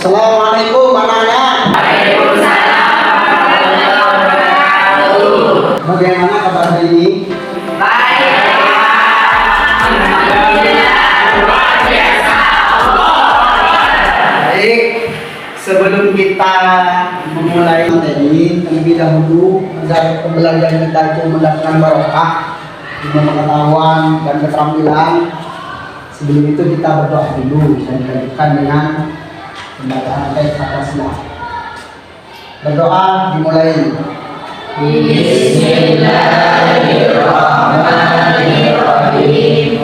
Assalamualaikum anak-anak. Bagaimana kabar hari ini? Baik, sebelum kita memulai materi, terlebih dahulu agar pembelajaran kita itu mendatangkan barokah, pengetahuan dan keterampilan. Sebelum itu kita berdoa dulu dan dilanjutkan dengan pembacaan ayat Al-Fatihah. Berdoa dimulai. Bismillahirrahmanirrahim.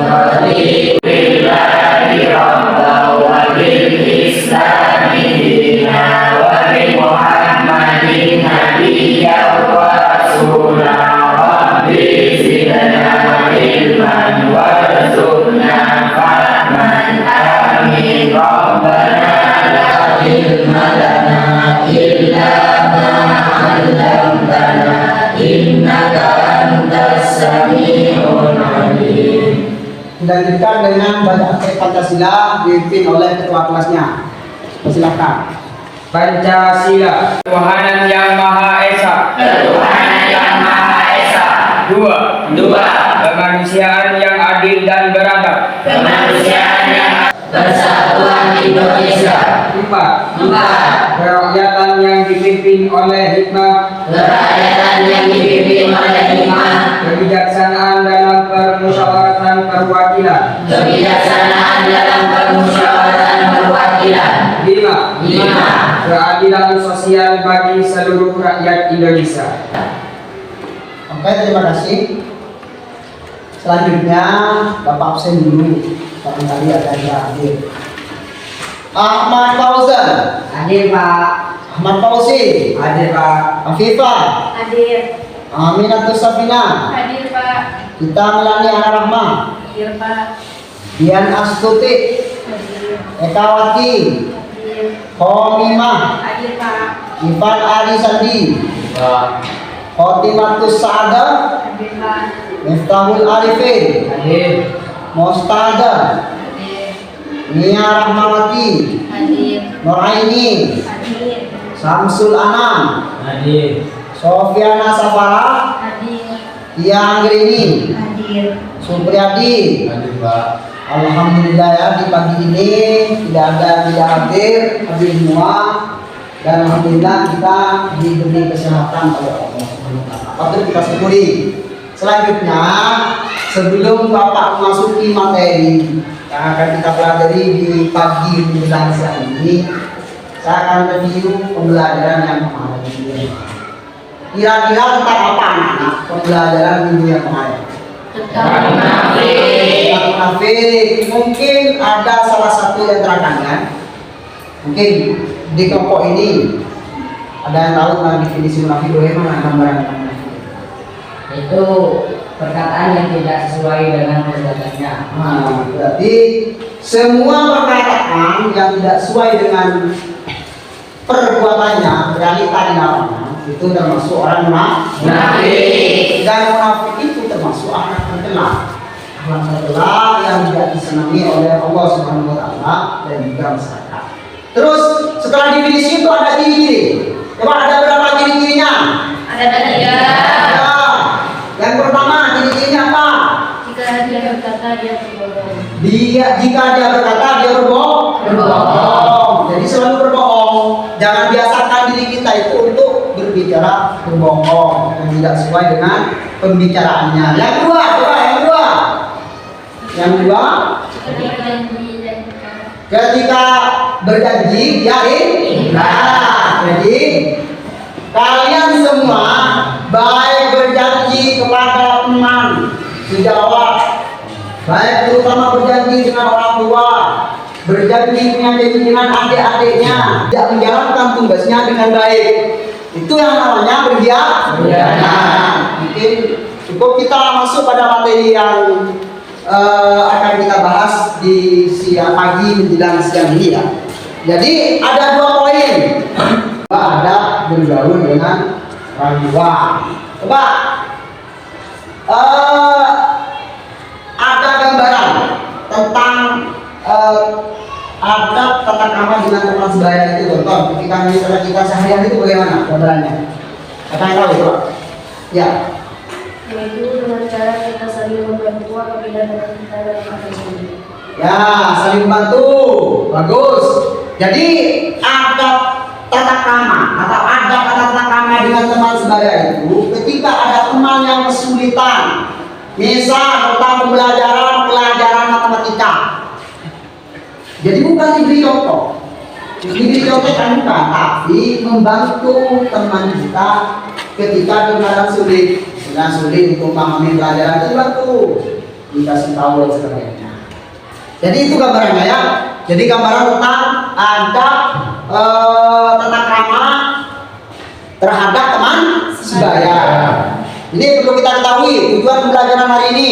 Billahi rabban wa bil islami dina wa bi Muhammadin nabiyyan wa rasulan. Rabbi zidna ilman warzuqna fahman. Amin. Rabbana la ilma lana illa ma 'allamtana innaka antas sami'ul 'alim. Dilanjutkan dengan bacaan teks Pancasila dipimpin oleh ketua kelasnya. Silakan. Pancasila, Tuhan yang Maha Esa. Ketuhanan yang Maha Esa. Dua, kemanusiaan yang adil dan beradab. Kemanusiaan yang persatuan Indonesia. Empat, Empat, kerakyatan yang dipimpin oleh hikmah, kerakyatan yang dipimpin oleh hikmah, kebijaksanaan dalam permusyawaratan perwakilan. kebijaksanaan dalam permusyawaratan perwakilan. Lima, keadilan sosial bagi seluruh rakyat Indonesia. Oke, terima kasih. Selanjutnya Bapak absen dulu, barangkali ada yang hadir. Ahmad Fauzan. Hadir Pak. Ahmad Fauzi. Hadir Pak. Afifah. Hadir. Aminatus Safina. Hadir Pak. Kita Melani Ana Rahma. Hadir Pak. Dian Astuti. Hadir. Ekawati. Hadir. Komimah. Hadir Pak. Ivan Ari Sandi. Khotimatus Saada. Hadir Pak. Miftahul Arifin. Hadir. Mustada. Hadir. Nia Rahmawati. Hadir. Nuraini. Hadir. Samsul Anam. Hadir. Sofiana Safara. Hadir. Tia Anggrini. Hadir. Supriyadi. Hadir Pak. Alhamdulillah ya, di pagi ini tidak ada yang tidak hadir semua, dan alhamdulillah kita diberi kesehatan oleh Allah Subhanahu wa taala. Patut kita syukuri. Selanjutnya, sebelum Bapak memasuki materi yang akan kita pelajari di pagi menjelang siang ini, saya akan review pembelajaran yang kemarin. Kira-kira tentang apa anak-anak pembelajaran minggu yang kemarin? Tentang Munafik. Mungkin ada salah satu yang terangkan. Mungkin di kelompok ini ada yang tahu tentang definisi munafik? Bagaimana gambaran munafik? Itu perkataan yang tidak sesuai dengan perbuatannya. Nah, berarti semua perkataan yang tidak sesuai dengan perbuatannya, realita di dalamnya, itu termasuk orang munafik. Dan munafik itu termasuk akhlak tercela. Akhlak tercela yang tidak disenangi oleh Allah Subhanahu wa taala dan juga masyarakat. Terus setelah definisi itu ada ciri-ciri. Coba ada berapa ciri-cirinya? ada tiga. Nah, yang pertama ciri-cirinya apa? Jika dia berkata dia berbohong. Jika dia berkata dia berbohong. Jadi selalu berbohong. Jangan biasakan diri kita itu untuk berbicara berbohong yang tidak sesuai dengan pembicaraannya. Yang kedua, ketika berjanji ya ingat. Jadi kalian semua baik berjanji kepada teman sejawat, baik terutama berjanji dengan orang tua, berjanji dengan adik-adiknya, tidak menjalankan tugasnya dengan baik. Itu yang namanya berkhianat. Mungkin cukup kita masuk pada materi yang akan kita bahas di siang pagi menjelang siang ini ya. Jadi ada dua poin. Ada bergaul dengan orang tua. Coba ada gambaran tentang adab tata krama dengan teman sebaya misalnya kita sehari-hari itu bagaimana gambarannya? Apa yang tahu itu? Ya. Yaitu dengan cara kita saling membantu apabila dapat kita dalam kesulitan. Ya, saling membantu. Bagus. Jadi ada tata krama atau ada tata krama dengan teman sebaya itu ketika ada teman yang kesulitan. Misal tentang pelajaran matematika. Jadi bukan diberi contoh. Diberi contoh kan bukan, tapi membantu teman kita ketika dia sulit untuk memahami pelajaran itu bantu, dikasih tahu dan sebagainya. Jadi itu gambarannya ya. Jadi gambaran tentang ada tata krama terhadap teman sebaya. Ini perlu kita ketahui tujuan pembelajaran hari ini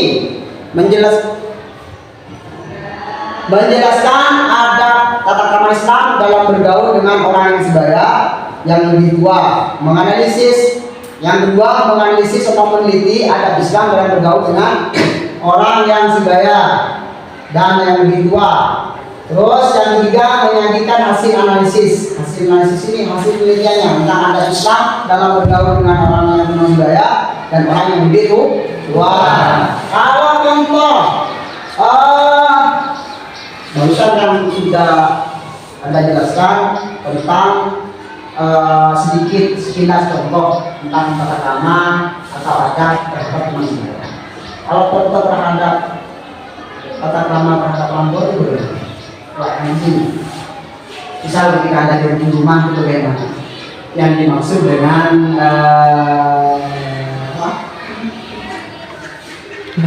menjelaskan ada tata krama Islam dalam bergaul dengan orang yang sebaya yang lebih tua, menganalisis yang kedua menganalisis atau meneliti adab Islam dalam bergaul dengan orang yang sebaya dan yang lebih tua. Terus yang ketiga menyajikan hasil analisis ini hasil penelitiannya tentang adab Islam dalam bergaul dengan orang yang teman sebaya dan orang yang lebih tua. Kalau contoh barusan yang sudah Anda jelaskan tentang sedikit sekilas contoh tentang tata krama atau adab terhadap teman sebaya. Kalau contoh terhadap tata krama terhadap orang tua itu bagaimana? Misal ketika ada di rumah itu bagaimana? Yang dimaksud dengan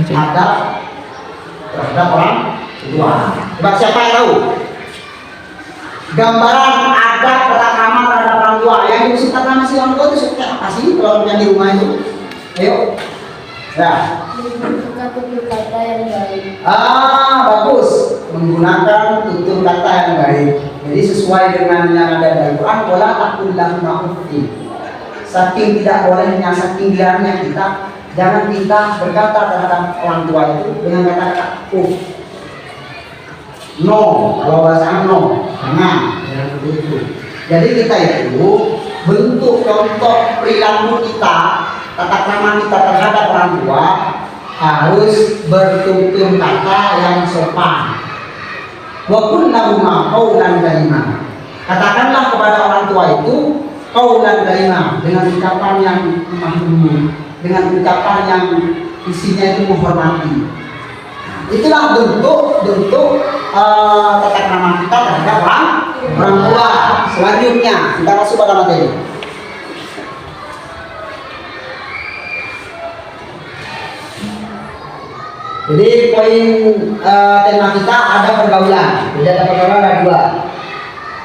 adab terhadap orang tua. Coba siapa yang tahu? Gambaran adab tata krama terhadap orang tua. Yang dimaksud tata krama si orang tua itu seperti apa sih kalau yang di rumah itu? Ayo. Ya. Menggunakan tutur kata yang baik. Bagus. Menggunakan tutur kata yang baik. Jadi sesuai dengan yang ada dalam Quran, wala taqul lahum uffin. Saking tidak bolehnya, saking dilarangnya kita, jangan kita berkata terhadap orang tua itu dengan kata-kata no, kalau bahasa no, jangan begitu. Jadi kita itu bentuk contoh perilaku kita, tata krama kita terhadap orang tua harus bertutur kata yang sopan. Wa qul lahum qawlan karima. Katakanlah kepada orang tua itu qawlan karima dengan ucapan yang memahami, dengan ucapan yang isinya itu menghormati. Itulah bentuk tata krama kita terhadap orang tua. Selanjutnya kita masuk pada materi. Jadi poin tema kita ada pergaulan. Jadi ada pergaulan ada dua.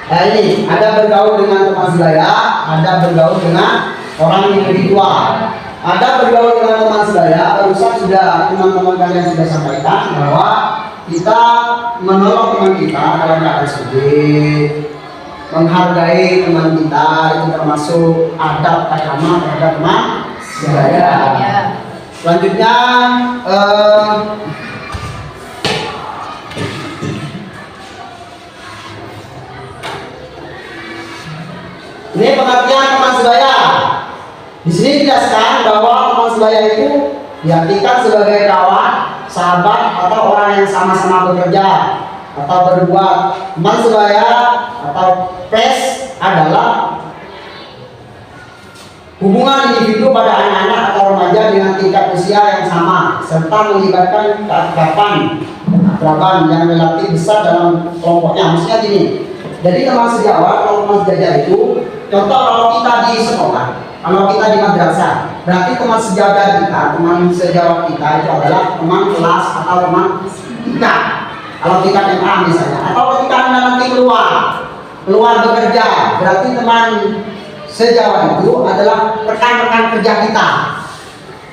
Nah ini ada bergaul dengan teman sebaya, ada bergaul dengan orang yang lebih tua. Ada bergaul dengan teman sebaya, barusan sudah teman-teman kalian sudah sampaikan bahwa kita menolong teman kita dalam keadaan sulit, menghargai teman kita itu termasuk adab tata krama terhadap teman sebaya. Selanjutnya ini pengertian teman sebaya. Di sini dijelaskan bahwa teman sebaya itu diartikan sebagai kawan, sahabat atau orang yang sama-sama bekerja atau berbuat. Teman sebaya atau pes adalah hubungan individu pada anak-anak atau remaja dengan tingkat usia yang sama serta melibatkan keakraban yang relatif besar dalam kelompoknya. Maksudnya gini, jadi teman sejawat atau teman sejajar itu contoh kalau kita di sekolah, kalau kita di madrasah, berarti teman sejajar kita, teman sejawat kita itu adalah teman kelas atau teman tingkat. Kalau tingkat MA misalnya, atau ketika Anda nanti keluar bekerja, berarti teman sejawat itu adalah rekan-rekan kerja kita.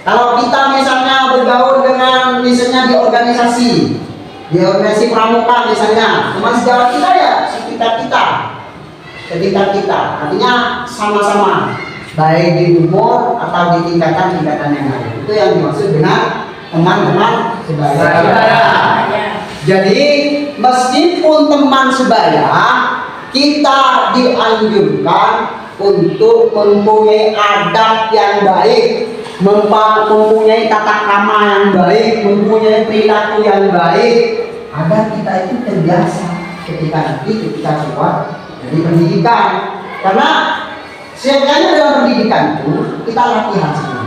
Kalau kita misalnya bergaul dengan misalnya di organisasi pramuka misalnya, teman sejawat kita ya sekitar kita, artinya sama-sama baik di umur atau di tingkatan-tingkatan yang lain. Itu yang dimaksud dengan teman-teman sebaya. Jadi meskipun teman sebaya kita dianjurkan untuk mempunyai adab yang baik, mempunyai tata krama yang baik, mempunyai perilaku yang baik, agar kita itu terbiasa ketika keluar dari pendidikan. Karena sebenarnya dalam pendidikan itu kita latihan semua.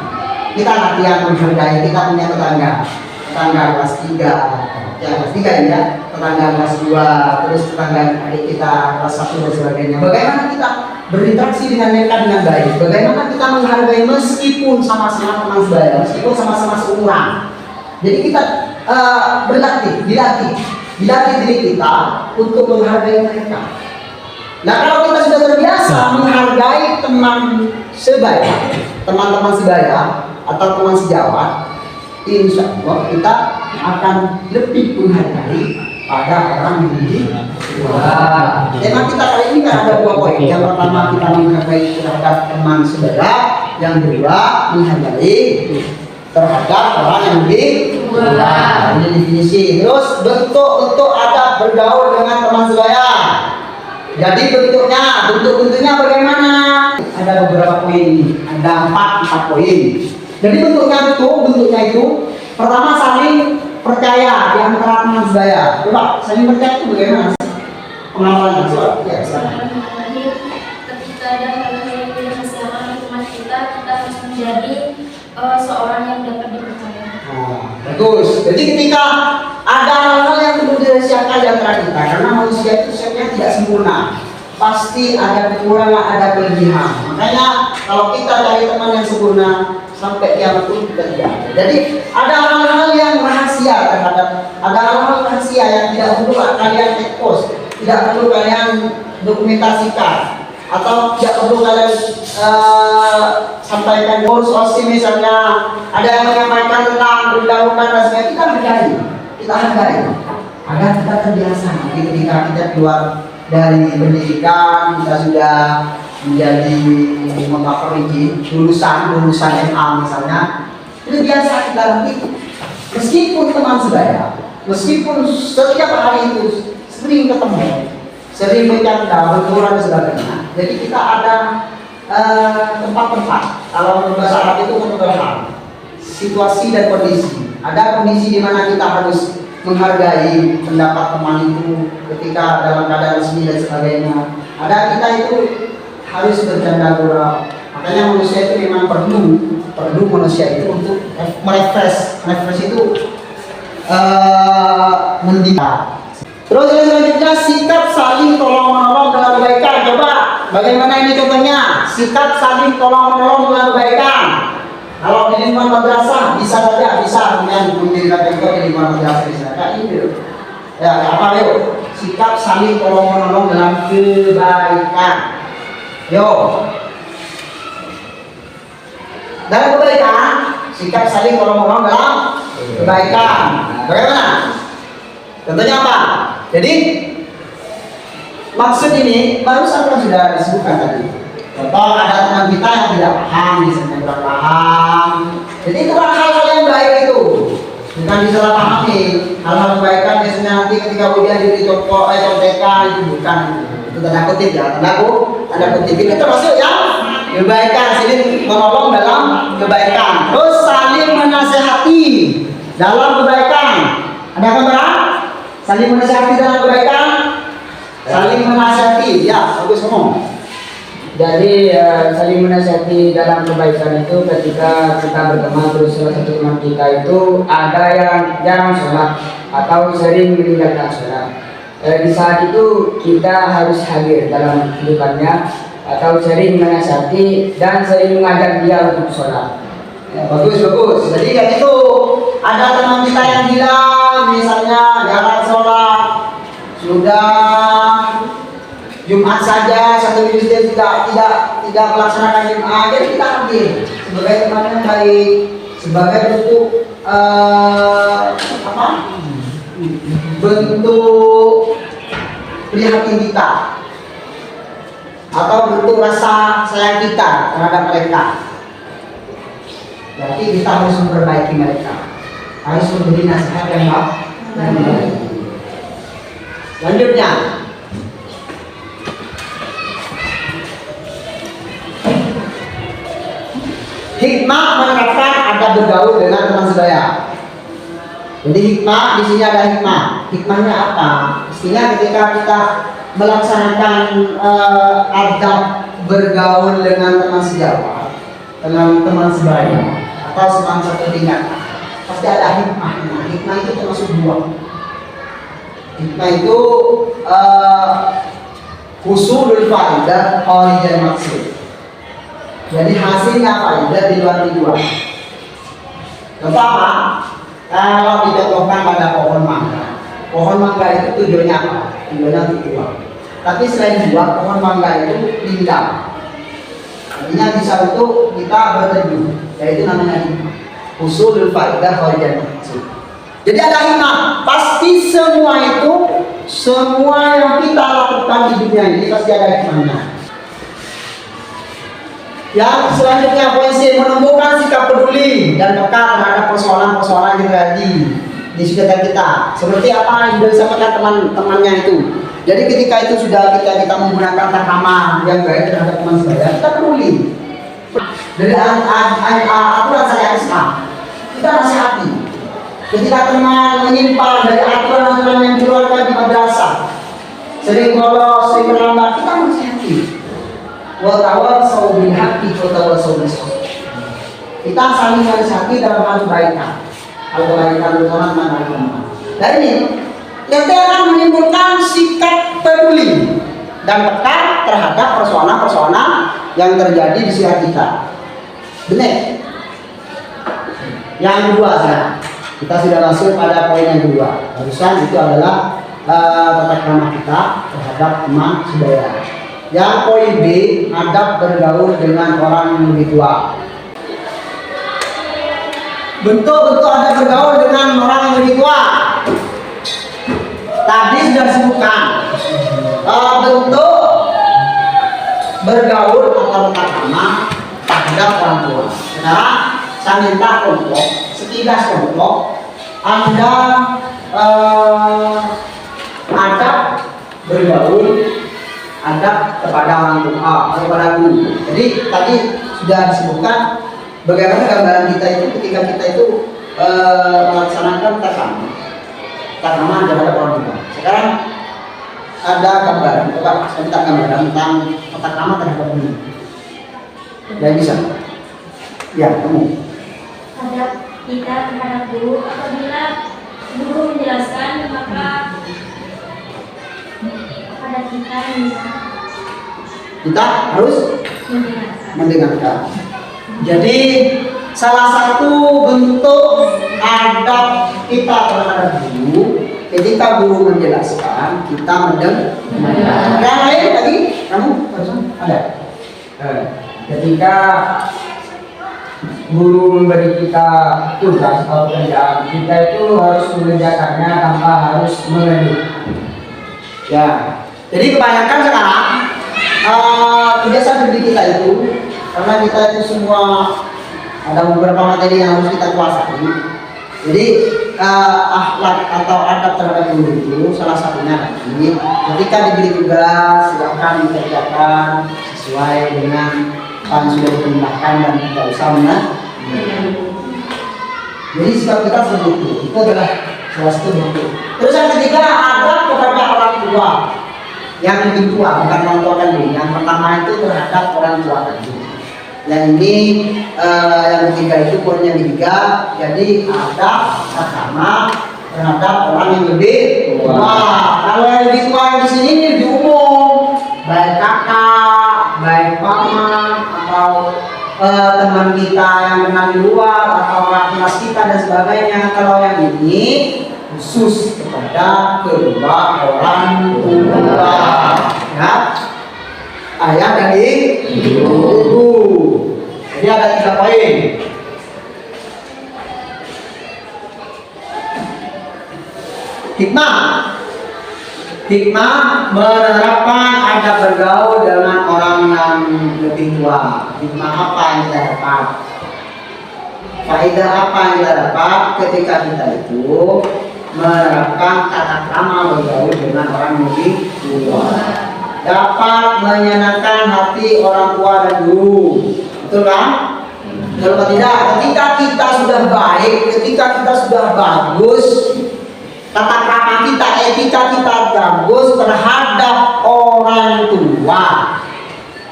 Kita latihan menghargai, kita punya tetangga kelas 3, ya kelas 3 ya, tetangga kelas 2, terus tetangga adik kita kelas 1 dan sebagainya. Bagaimana kita berinteraksi dengan mereka dengan baik, bagaimana kita menghargai meskipun sama-sama teman sebaya, meskipun sama-sama seumuran. Jadi kita dilatih diri kita untuk menghargai mereka. Nah, kalau kita sudah terbiasa menghargai teman-teman sebaya atau teman sejawat, insya Allah kita akan lebih menghargai pada orang yang di luar. Tema kita kali ini kan ada 2 poin. Yang pertama kita menghargai terhadap teman sebaya, yang kedua menghargai terhadap orang yang di luar. Ini definisi. Terus bentuk adab bergaul dengan teman sebaya. Jadi bentuk-bentuknya bagaimana? Ada beberapa poin, ada 4 poin. Jadi bentuknya itu pertama saling percaya di antara teman sebaya. Coba saling percaya itu bagaimana? Pengalaman coba. Ya, silakan. Ketika ada hal-hal yang dirahasiakan teman kita harus menjadi seorang yang dapat dipercaya. Bagus. Jadi ketika ada hal-hal yang perlu dirahasiakan di antara kita, karena manusia itu sebenarnya tidak sempurna, pasti ada kekurangan, ada kelebihan. Makanya kalau kita cari teman yang sempurna, sampai kiamat pun kita tidak. Jadi ada hal-hal yang rahasia ada hal-hal rahasia yang tidak perlu kalian expose, tidak perlu kalian dokumentasikan, atau tidak perlu kalian sampaikan kursus OSI misalnya. Ada yang menyampaikan tentang perundang-undang dan sebagainya, kita hargai agar kita terbiasa. Nanti ketika kita keluar dari pendidikan, kita sudah menjadi lulusan MA misalnya, itu biasa kita nanti meskipun teman sebaya, meskipun setiap hari itu sering ketemu, sering bercanda, berkurang dan sebagainya. Jadi kita ada tempat-tempat, kalau bahasa Arab itu kebetulan situasi dan kondisi. Ada kondisi di mana kita harus menghargai pendapat teman itu ketika dalam keadaan resmi dan sebagainya. Ada kita itu harus bercanda gurau. Makanya manusia itu memang perlu manusia itu untuk merefresh itu mendidik. Terus yang selanjutnya sikap saling tolong menolong dengan kebaikan. Coba bagaimana ini contohnya? Sikap saling tolong menolong dengan kebaikan. Kalau di lingkungan madrasah bisa kemudian mendirikan contoh di lingkungan madrasah bisa. Kayak ini loh. Ya, apa yuk? Sikap saling tolong menolong dengan kebaikan. Yo. Dalam kebaikan, sikap saling tolong menolong dalam kebaikan. Bagaimana? Contohnya apa? Jadi maksud ini barusan kan sudah disebutkan tadi. Contoh ada teman kita yang tidak paham, misalnya kurang paham. Jadi itu kan hal-hal yang baik itu, bukan disalahpahami. Hal-hal kebaikan biasanya nanti ketika ujian diberi contekan itu bukan. Itu tanda kutip ya, tanda kutip ini termasuk yang kebaikan. Sini menolong dalam kebaikan. Terus saling menasehati dalam kebaikan. Ada gambaran? Saling menasihati dalam kebaikan, saling menasihati, ya bagus ngomong. Jadi saling menasihati dalam kebaikan itu ketika kita berteman, terus salah satu teman kita itu ada yang jarang sholat atau sering meninggalkan sholat. Di saat itu kita harus hadir dalam kehidupannya atau sering menasihati dan sering mengajak dia untuk sholat. Ya, bagus. Jadi kan itu ada teman kita yang gila, misalnya jarang sholat, sudah Jumat saja satu minggu tidak melaksanakan Jumat. Jadi kita hadir sebagai teman yang baik, sebagai bentuk bentuk prihatin kita atau bentuk rasa sayang kita terhadap mereka. Berarti kita harus memperbaiki mereka, harus memberi nasihat yang baik. Selanjutnya, hikmah menerapkan adab bergaul dengan teman sebaya. Jadi hikmah di sini ada hikmah. Hikmahnya apa? Mestinya ketika kita melaksanakan adab bergaul dengan teman sejawat, dengan teman sebaya atau teman sepertinya, pasti ada hikmahnya. Hikmah itu termasuk dua. Hikmah itu husulul faidah kharijal maksud. Jadi hasilnya faidah di luar tujuan. Pertama, kalau dicontohkan pada pohon mangga. Pohon mangga itu tujuannya apa? Tujuannya untuk buah. Tapi selain buah, pohon mangga itu lindang. Artinya bisa untuk kita berteduh. Yaitu namanya hikmah. Husulul faidah kharijal maksud. Jadi ada hikmah. Pasti semua itu, semua yang kita lakukan di dunia ini pasti ada hikmahnya. Yang selanjutnya poin C, menumbuhkan sikap peduli dan peka terhadap persoalan-persoalan yang terjadi di sekitar kita. Seperti apa yang sudah disampaikan teman-temannya itu. Jadi ketika itu sudah kita menggunakan takama yang baik terhadap teman sebaya, kita peduli. Dari aturan syariat Islam, kita nasihati. Ketika teman menyimpang dari aturan-aturan yang dikeluarkan di madrasah, sering bolos, sering terlambat, kita nasihati. Wa tawassaw bil haqqi wa tawassaw bis sabr. Kita saling menasihati dalam hal kebaikan. Hal kebaikan itu mana? Dan ini yang akan menimbulkan sikap peduli dan peka terhadap persoalan-persoalan yang terjadi di sekitar kita. Benar. Yang kedua sekarang, kita sudah masuk pada poin yang kedua. Barusan itu adalah tata krama kita terhadap teman sebaya. Yang poin B, adab bergaul dengan orang yang lebih tua. Bentuk-bentuk adab bergaul dengan orang yang lebih tua. Tadi sudah disebutkan bentuk bergaul atau tata krama terhadap orang tua. Sekarang saya minta kelompok, sekilas kelompok, Anda adab bergaul, adab kepada orang tua, kepada guru. Jadi tadi sudah disebutkan bagaimana gambaran kita itu ketika kita itu melaksanakan takama terhadap orang tua. Sekarang ada gambaran, coba saya minta gambaran tentang takama terhadap guru. Yang bisa? Ya, kamu. Adab kita terhadap guru, apabila guru menjelaskan maka pada kita harus mendengarkan. Jadi salah satu bentuk adab kita terhadap guru, ketika guru menjelaskan kita mendengar. Yang lain lagi, kamu ada? Ketika guru memberi kita tugas atau pekerjaan, kita itu harus mengerjakannya tanpa harus mengeluh. Ya, jadi kebanyakan sekarang kebiasaan diri kita itu, karena kita itu semua ada beberapa materi yang harus kita kuasai. Jadi akhlak atau adab terhadap guru itu salah satunya lagi ketika diberi tugas silakan dikerjakan sesuai dengan apa yang sudah diperintahkan dan tidak usah Jadi sikap kita seperti itu adalah salah satu bentuk. Terus yang ketiga, adab kepada orang tua yang lebih tua, bukan orang tua kandung. Yang pertama itu terhadap orang tua kandung. Yang ini yang ketiga itu poin yang ketiga. Jadi adab agama terhadap orang yang lebih tua. Kalau yang lebih tua di sini lebih umum, baik kakak, baik paman atau teman kita yang kenal di luar atau kelas kita dan sebagainya. Kalau yang ini khusus kepada kedua orang tua, ya, ayah dari ibu. Jadi ada 3 poin. Hikmah menerapkan adab bergaul dengan orang yang lebih tua. Hikmah apa yang kita dapat? Faedah apa yang kita dapat ketika kita itu menerapkan tata krama bergaul dengan orang yang lebih tua? Dapat menyenangkan hati orang tua dan guru, betul kan? Kalau tidak, ketika kita sudah baik, ketika kita sudah bagus, tata krama kita, etika kita bagus terhadap orang tua,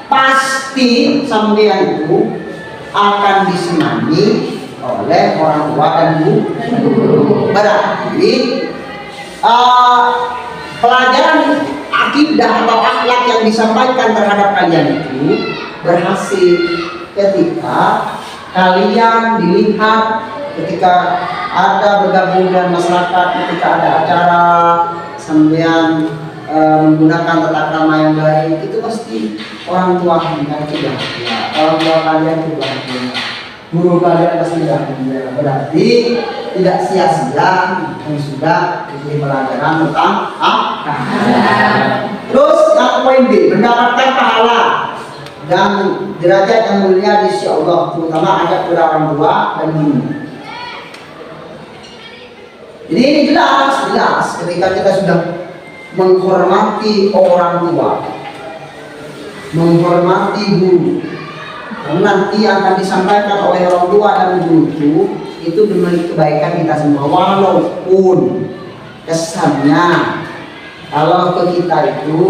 pasti sampean itu akan disenangi oleh orang tua dan guru. Berarti pelajaran akidah atau akhlak yang disampaikan terhadap kalian itu berhasil ketika kalian dilihat, ketika ada bergabung dengan masyarakat, ketika ada acara sampean menggunakan tata krama yang baik, itu pasti orang tua kalian itu bahagia, orang tua kalian itu bahagia, guru kalian pasti bahagia. Berarti tidak sia-sia yang sudah diberi pelajaran tentang Terus yang poin B, mendapatkan pahala dan derajat yang mulia di sisi Allah, terutama ada kepada orang tua dan guru. Jadi ini jelas ketika kita sudah menghormati orang tua, menghormati guru, nanti akan disampaikan oleh orang tua dan guru itu demi kebaikan kita semua, walaupun kesannya kalau ke kita itu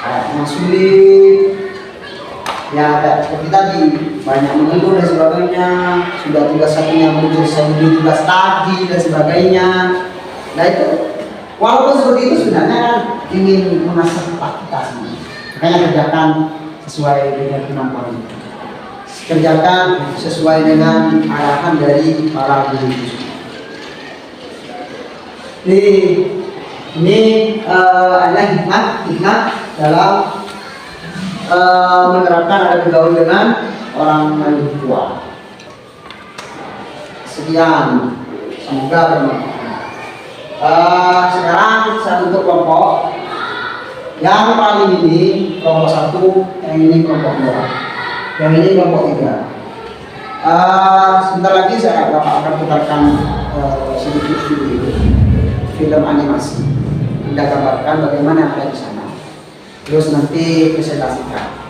kayaknya sulit, ya kayak seperti tadi banyak mengeluh dan sebagainya, sudah tugas satunya belum selesai, tugas tadi dan sebagainya. Nah itu walaupun seperti itu sebenarnya kan ingin mengasah kita semua, makanya kerjakan sesuai dengan kemampuan kita, kerjakan sesuai dengan arahan dari para guru itu. Ini adalah hikmah dalam menerapkan ada bergaul dengan orang yang tua. Sekian, semoga bermanfaat. Sekarang saya tutup kelompok. Yang paling ini kelompok 1, yang ini kelompok 2, yang ini kelompok 3. Sebentar lagi saya akan putarkan sedikit film animasi. Anda gambarkan bagaimana yang ada di sana. Terus nanti presentasikan.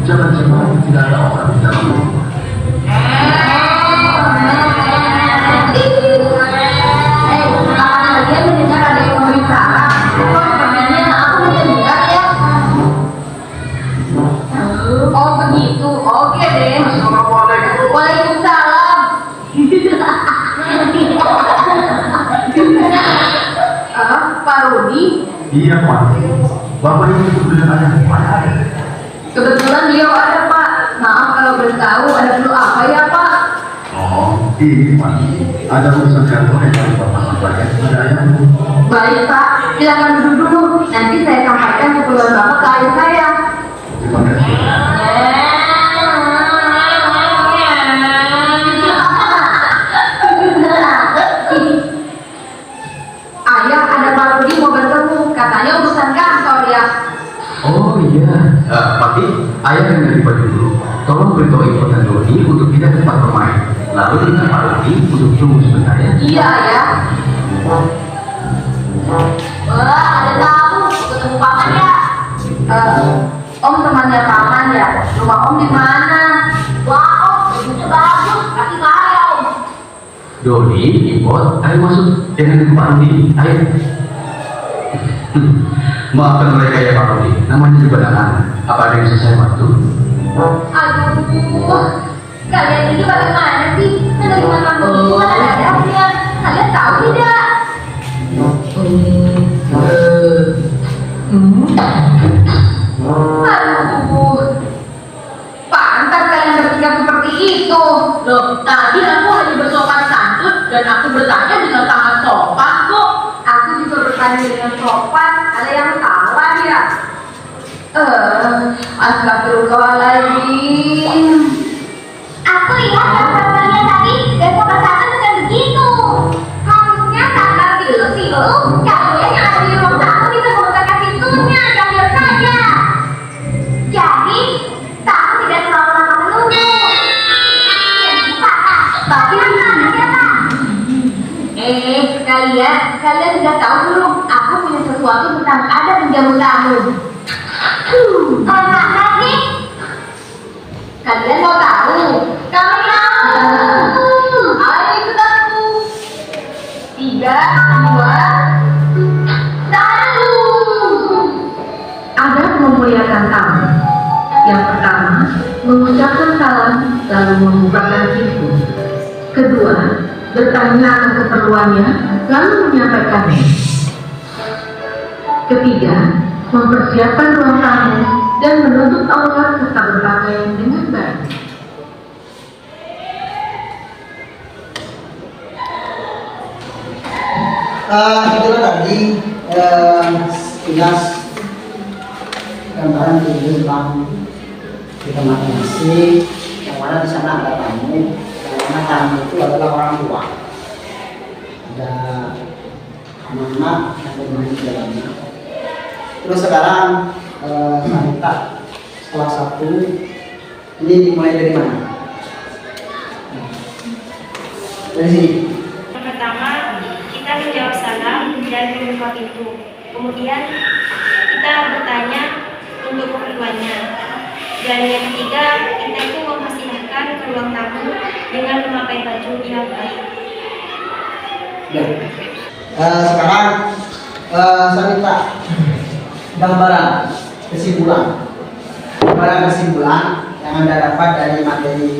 Jangan-jangan tidak ada orang di dalam rumah. Dia mendengar ada yang berbicara. Sebenarnya aku mendengar ya. Oh begitu, oke deh. Assalamualaikum. Waalaikumsalam. Pak Rudi. Iya Pak. Bapak ini kebetulan ada di mana? Kebetulan beliau ada Pak. Maaf kalau boleh tahu ada perlu apa ya Pak? Oh, ini Pak. Ada urusan kantor yang harus Bapak sampaikan kepada ayahmu. Baik Pak, silakan duduk dulu. Nanti saya sampaikan keperluan Bapak ke ayah saya. Terima kasih. Ayah, ada Pak Rudi mau bertemu. Katanya urusan kantor ya. Oh iya. Papi, ayah akan ganti baju dulu. Tolong beritahu Ibu dan Dodi untuk tidak ke tempat bermain. Lalu dengan Pak Rudi untuk tunggu sebentar ya. Iya ya. Wah, ada tamu. Ketemu paman ya. Om temannya paman ya. Rumah Om di mana? Wah Om, bajunya bagus. Tapi kaya Om. Dodi, Ibu, ayo masuk. Jangan ke Pak Rudi. Ayo. Maafkan mereka ya Pak Rudi. Namanya juga anak. Apa ada yang bisa saya bantu? Aduh, kalian ini bagaimana sih? Menerima tamu itu kan ada adabnya. Kalian tahu tidak? Aduh, pantas kalian bersikap seperti itu. Loh, tadi aku hanya bersopan santun dan aku bertanya dengan sangat sopan kok. Aku juga bertanya dengan sopan. yang salah ya. Astagfirullahaladzim. Aku lihat gambarnya tadi dan pembahasan bukan begitu. Harusnya tanggal sih lu. Kalian yang ada di ruang tamu bisa membuka pintunya, ambil saja. Jadi tamu tidak terlalu lama menunggu. Tapi kalian sudah tahu belum? Aku punya sesuatu tentang ada menjamu tamu. Apa lagi? Kalian mau tahu? Kami tahu. Ayo ikut aku. 3, 2, Tahu. Adab memuliakan tamu. Yang pertama, mengucapkan salam lalu membukakan pintu. Kedua, bertanya akan keperluannya lalu menyampaikannya. Ketiga, mempersiapkan ruang tamu dan menutup aurat serta berpakaian dengan baik. Itulah tadi sekilas gambaran tentang kita masing-masing, yang mana di sana ada tamu, yang mana tamu itu adalah orang tua, ada anak-anak yang bermain di dalamnya. Terus sekarang saya minta kelas 1 ini dimulai dari mana? Dari sini. Yang pertama, kita menjawab salam dan membuka pintu. Kemudian kita bertanya untuk keperluannya. Dan yang ketiga, kita itu mempersilahkan ke ruang tamu dengan memakai baju yang baik. Sekarang saya minta gambaran kesimpulan yang Anda dapat dari materi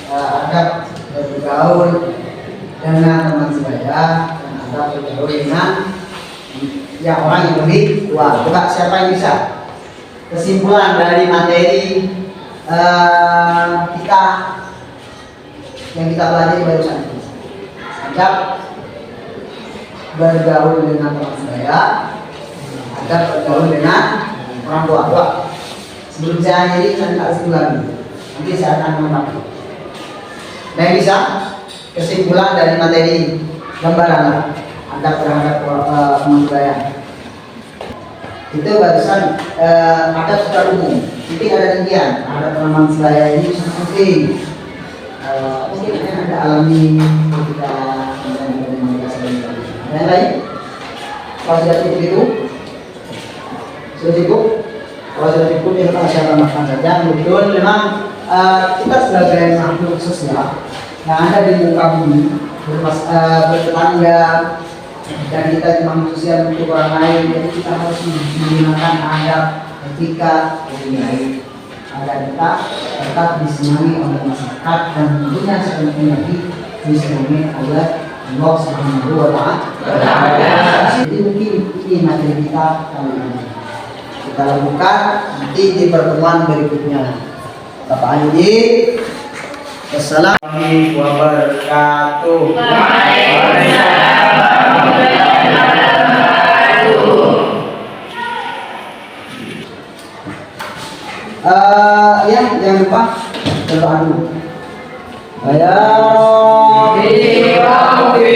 adab bergaul dengan teman sebaya dan adab bergaul dengan orang yang lebih tua. Coba siapa yang bisa kesimpulan dari materi kita yang kita pelajari barusan ini? Adab bergaul dengan teman sebaya, adab bergaul dengan orang tua. Sebelum saya akhiri, saya minta kesimpulan dulu. Nanti saya akan membantu. Nah, yang bisa kesimpulan dari materi gambaran adab terhadap teman sebaya. Itu barusan adab secara umum. Mungkin ada demikian. Ada teman sebaya ini sangat penting. Mungkin ada alami ketika ada yang lain? Kalau sudah cukup itu, sudah cukup. Kalau sudah cukup, ya kita saya tambahkan saja. Betul, memang kita sebagai makhluk sosial yang ada di muka bumi, bertetangga, dan kita manusia untuk orang lain, jadi kita harus menggunakan adab, etika yang baik agar kita tetap disenangi oleh masyarakat dan tentunya sepenuhnya lagi disenangi oleh Allah Subhanahu wa Ta'ala. Jadi mungkin ini materi kita kali ini. Kita lakukan nanti di pertemuan berikutnya. Bapak Andi, Wassalamualaikum wabarakatuh. Ya, jangan lupa berdoa dulu. Ya Rabbi